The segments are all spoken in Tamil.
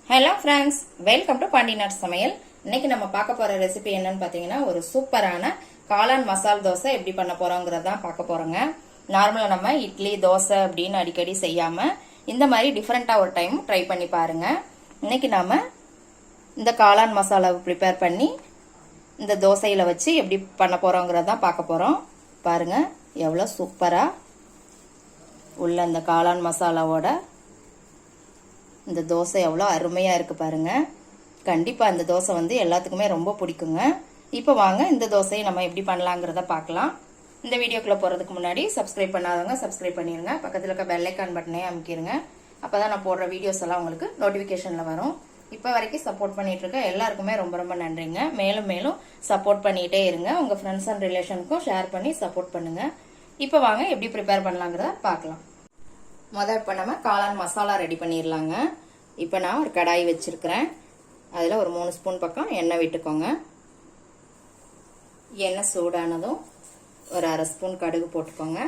Hello friends, welcome to Pandiyanar சமையல். இன்னைக்கு நம்ம பார்க்க போற ரெசிபி என்னன்னு பார்த்தீங்கன்னா, ஒரு சூப்பரான காளான் மசால் தோசை எப்படி பண்ண போறோங்கிறதான் பார்க்க போறோங்க. நார்மலா நம்ம இட்லி தோசை அப்படின்னு அடிக்கடி செய்யாம இந்த மாதிரி டிஃப்ரெண்டா ஒரு டைம் ட்ரை பண்ணி பாருங்க. இன்னைக்கு நாம இந்த காளான் மசாலாவை ப்ரிப்பேர் பண்ணி இந்த தோசையில வச்சு எப்படி பண்ண போறோங்கிறதான் பார்க்க போறோம். பாருங்க எவ்வளோ சூப்பரா உள்ள இந்த காளான் மசாலாவோட இந்த தோசை எவ்வளோ அருமையாக இருக்குது பாருங்கள். கண்டிப்பாக இந்த தோசை வந்து எல்லாத்துக்குமே ரொம்ப பிடிக்குங்க. இப்போ வாங்க இந்த தோசையை நம்ம எப்படி பண்ணலாங்கிறத பார்க்கலாம். இந்த வீடியோக்குள்ளே போகிறதுக்கு முன்னாடி சப்ஸ்கிரைப் பண்ணாதவங்க சப்ஸ்கிரைப் பண்ணிடுங்க. பக்கத்தில் இருக்க பெல் ஐக்கான் பட்டனையும் அமுக்கிடுங்க. அப்போ தான் நான் போடுற வீடியோஸ் எல்லாம் உங்களுக்கு நோட்டிஃபிகேஷனில் வரும். இப்போ வரைக்கும் சப்போர்ட் பண்ணிட்டு இருக்க எல்லாருக்குமே ரொம்ப ரொம்ப நன்றிங்க. மேலும் மேலும் சப்போர்ட் பண்ணிகிட்டே இருங்க. உங்கள் ஃப்ரெண்ட்ஸ் அண்ட் ரிலேஷனுக்கும் ஷேர் பண்ணி சப்போர்ட் பண்ணுங்கள். இப்போ வாங்க எப்படி ப்ரிப்பேர் பண்ணலாங்கிறத பார்க்கலாம். முதல் இப்போ நம்ம காளான் மசாலா ரெடி பண்ணிடலாங்க. இப்போ நான் ஒரு கடாய் வச்சுருக்கிறேன். அதில் ஒரு 3 ஸ்பூன் பக்கம் எண்ணெய் விட்டுக்கோங்க. எண்ணெய் சூடானதும் ஒரு 1/2 ஸ்பூன் கடுகு போட்டுக்கோங்க.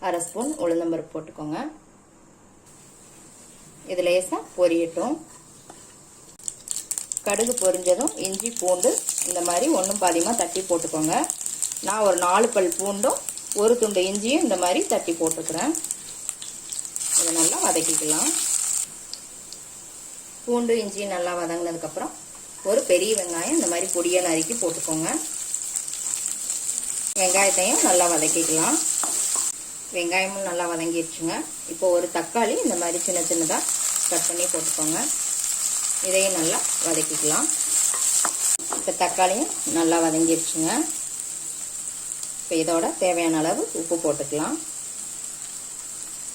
1/2 ஸ்பூன் உளுந்தம்பருப்பு போட்டுக்கோங்க. இது லேசாக பொரியட்டும். கடுகு பொரிஞ்சதும் இஞ்சி பூண்டு இந்த மாதிரி ஒன்றும் பாதியமாக தட்டி போட்டுக்கோங்க. நான் ஒரு 4 பல் பூண்டும் ஒரு துண்டு இஞ்சியும் இந்த மாதிரி தட்டி போட்டுக்கிறேன். இதை நல்லா வதக்கிக்கலாம். பூண்டு இஞ்சி நல்லா வதங்கினதுக்கப்புறம் ஒரு பெரிய வெங்காயம் இந்த மாதிரி பொடியாக நறுக்கி போட்டுக்கோங்க. வெங்காயத்தையும் நல்லா வதக்கிக்கலாம். வெங்காயமும் நல்லா வதங்கிடுச்சுங்க. இப்போ ஒரு தக்காளி இந்த மாதிரி சின்ன சின்னதாக கட் பண்ணி போட்டுக்கோங்க. இதையும் நல்லா வதக்கிக்கலாம். இப்போ தக்காளியும் நல்லா வதங்கிடுச்சுங்க. இப்போ இதோட தேவையான அளவு உப்பு போட்டுக்கலாம்.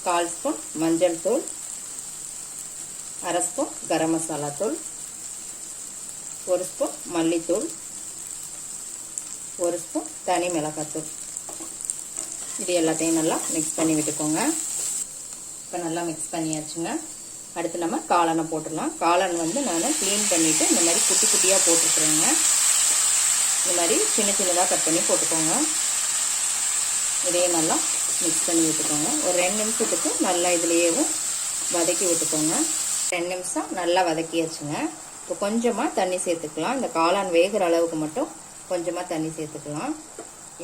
1/4 ஸ்பூன் மஞ்சள் தூள், 1/2 ஸ்பூன் கரம் மசாலா தூள், 1 ஸ்பூன் மல்லித்தூள், 1 ஸ்பூன் தனி மிளகாத்தூள். இது எல்லாத்தையும் நல்லா மிக்ஸ் பண்ணி விட்டுக்கோங்க. இப்போ நல்லா மிக்ஸ் பண்ணியாச்சுங்க. அடுத்து நம்ம காளானை போட்டுடலாம். காளான் வந்து நான் க்ளீன் பண்ணிவிட்டு இந்த மாதிரி குட்டி குட்டியாக போட்டுக்கிறேங்க. இந்த மாதிரி சின்ன சின்னதாக கட் பண்ணி போட்டுக்கோங்க. இதையும் நல்லா மிக்ஸ் பண்ணி விட்டுக்கோங்க. ஒரு 2 நிமிஷத்துக்கு நல்லா இதுலேயும் வதக்கி விட்டுக்கோங்க. 2 நிமிஷம் நல்லா வதக்கியாச்சுங்க. இப்போ கொஞ்சமாக தண்ணி சேர்த்துக்கலாம். இந்த காளான் வேகிற அளவுக்கு மட்டும் கொஞ்சமாக தண்ணி சேர்த்துக்கலாம்.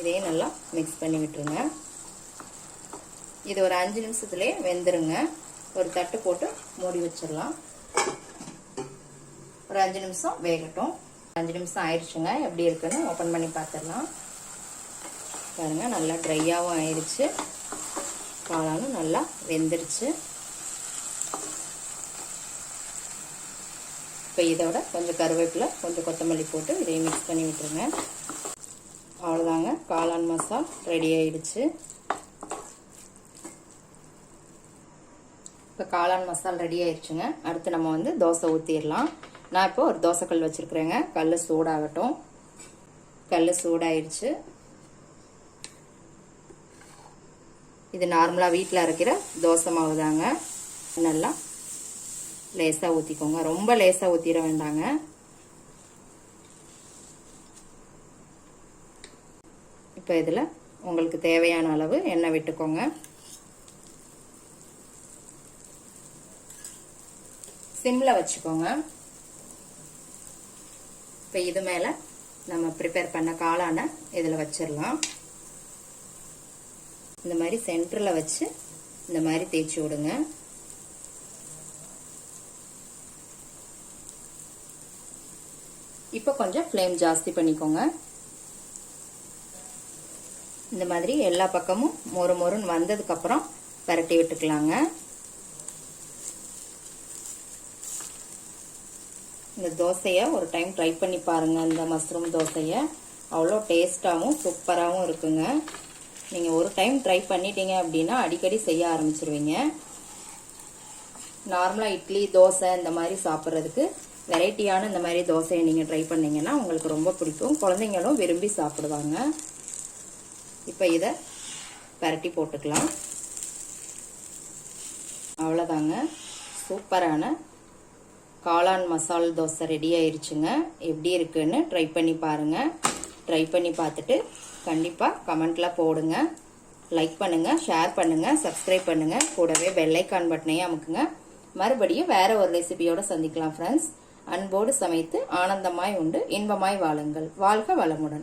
இதையும் நல்லா மிக்ஸ் பண்ணி விட்டுருங்க. இது ஒரு 5 நிமிஷத்துலேயே வெந்துருங்க. ஒரு தட்டு போட்டு மூடி வச்சிடலாம். ஒரு 5 நிமிஷம் வேகட்டும். 5 நிமிஷம் ஆயிடுச்சுங்க. எப்படி இருக்குன்னு ஓப்பன் பண்ணி பார்த்துடலாம். பாருங்க நல்லா ட்ரையாகவும் ஆயிடுச்சு. காளானும் நல்லா வெந்துருச்சு. இப்போ இதோட கொஞ்சம் கருவேப்பிலை கொஞ்சம் கொத்தமல்லி போட்டு இதையும் மிக்ஸ் பண்ணி விட்டுருங்க. அவ்வளோதாங்க, காளான் மசால் ரெடி ஆயிடுச்சு. இப்போ காளான் மசால் ரெடி ஆயிடுச்சுங்க. அடுத்து நம்ம வந்து தோசை ஊற்றிடலாம். நான் இப்போ ஒரு தோசைக்கல் வச்சுருக்குறேங்க. கல் சூடாகட்டும். கல் சூடாயிடுச்சு. இது நார்மலாக வீட்டில் அரைக்கிற தோசை மாவு தாங்க. நல்லா லேசாக ஊற்றிக்கோங்க. ரொம்ப லேசாக ஊற்றிட வேண்டாங்க. இப்போ இதில் உங்களுக்கு தேவையான அளவு எண்ணெய் விட்டுக்கோங்க. சிம்மில் வச்சுக்கோங்க. இப்போ இது மேலே நம்ம ப்ரிப்பேர் பண்ண காளானை இதில் வச்சிடலாம். இந்த மாதிரி சென்டரில் வச்சு இந்த மாதிரி தேய்ச்சி விடுங்க. இப்போ கொஞ்சம் ஃப்ளேம் ஜாஸ்தி பண்ணிக்கோங்க. இந்த மாதிரி எல்லா பக்கமும் மொறு மொறுன்னு வந்ததுக்கப்புறம் பரட்டி விட்டுக்கலாங்க. இந்த தோசையை ஒரு டைம் ட்ரை பண்ணி பாருங்கள். இந்த மஷ்ரூம் தோசையை அவ்வளோ டேஸ்டாகவும் சூப்பராகவும் இருக்குங்க. நீங்கள் ஒரு டைம் ட்ரை பண்ணிட்டீங்க அப்படின்னா அடிக்கடி செய்ய ஆரம்பிச்சிருவீங்க. நார்மலாக இட்லி தோசை இந்த மாதிரி சாப்பிட்றதுக்கு வெரைட்டியான இந்த மாதிரி தோசையை நீங்கள் ட்ரை பண்ணீங்கன்னா உங்களுக்கு ரொம்ப பிடிக்கும். குழந்தைங்களும் விரும்பி சாப்பிடுவாங்க. இப்போ இதை பரட்டி போட்டுக்கலாம். அவ்வளோதாங்க, சூப்பரான காளான் மசால் தோசை ரெடி ஆயிடுச்சுங்க. எப்படி இருக்குன்னு ட்ரை பண்ணி பாருங்கள். ட்ரை பண்ணி பார்த்துட்டு கண்டிப்பாக கமெண்ட்டில் போடுங்க. லைக் பண்ணுங்கள், ஷேர் பண்ணுங்கள், சப்ஸ்கிரைப் பண்ணுங்கள். கூடவே பெல் ஐக்கான் பட்டனையும் அமுக்குங்க. மறுபடியும் வேற ஒரு ரெசிபியோட சந்திக்கலாம் ஃப்ரெண்ட்ஸ். அன்போடு சமைத்து ஆனந்தமாய் உண்டு இன்பமாய் வாழுங்கள். வாழ்க வளமுடன்.